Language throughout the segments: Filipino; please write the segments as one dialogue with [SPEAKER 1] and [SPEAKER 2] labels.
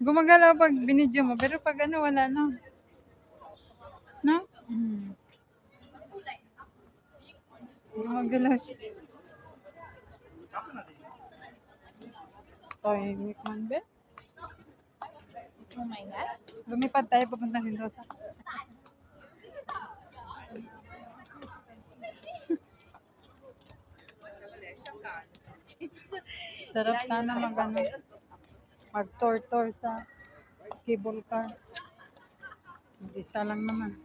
[SPEAKER 1] Gumagalaw pag binidyo mo, pero pag ano, wala na. No? Gumagalaw siya. Tahimik man, be.
[SPEAKER 2] Oh my God.
[SPEAKER 1] Lumipad tayo papunta Sentosa. Sarap sana mag-tour sa cable car. Isa lang naman.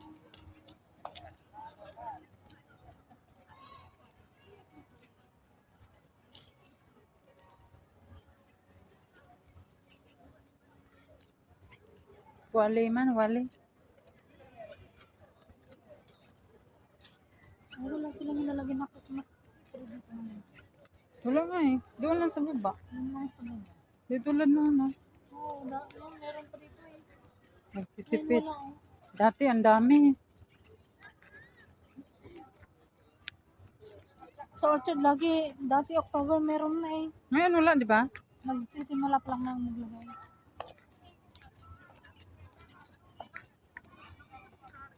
[SPEAKER 1] Wali man, wali.
[SPEAKER 2] Wala sila nilalagyan ako sa mas dito naman.
[SPEAKER 1] Wala nga eh. Doon lang sa baba.
[SPEAKER 2] Yung mga sa mga.
[SPEAKER 1] Dito lang na ano.
[SPEAKER 2] Oo, meron pa dito eh.
[SPEAKER 1] Nagtitipid.
[SPEAKER 2] Wala oh.
[SPEAKER 1] Dati ang dami.
[SPEAKER 2] Sa Orchard lagi, dati October meron na eh.
[SPEAKER 1] Ngayon wala, di ba?
[SPEAKER 2] Nagsisimula pa lang na maglagay.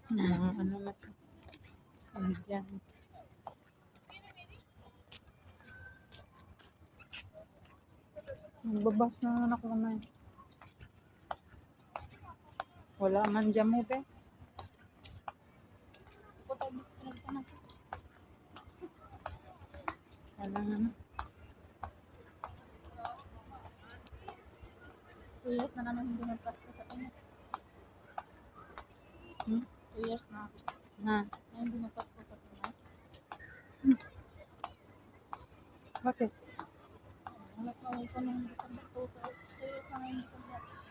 [SPEAKER 1] Ano na ito. Ano dyan. Nagbabas na anak ko na. Wala man dyan mo, be. Wala nga na.
[SPEAKER 2] 2 years na naman hindi nagpasko sa kanya. 2 years na.
[SPEAKER 1] Na.
[SPEAKER 2] Na hindi nagpasko sa kanya.
[SPEAKER 1] Bakit?
[SPEAKER 2] Wala pa ako isa nang nagpasko sa 2 years na hindi nagpasko.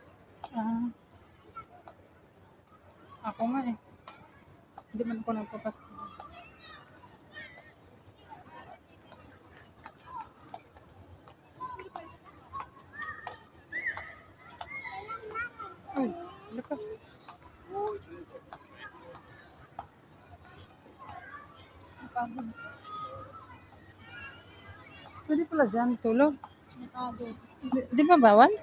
[SPEAKER 1] Ako nga eh. Hindi man ako nagpapasko. Uy, laka.
[SPEAKER 2] Napagod.
[SPEAKER 1] Pwede pala dyan, tulog.
[SPEAKER 2] Napagod.
[SPEAKER 1] Di ba bawal?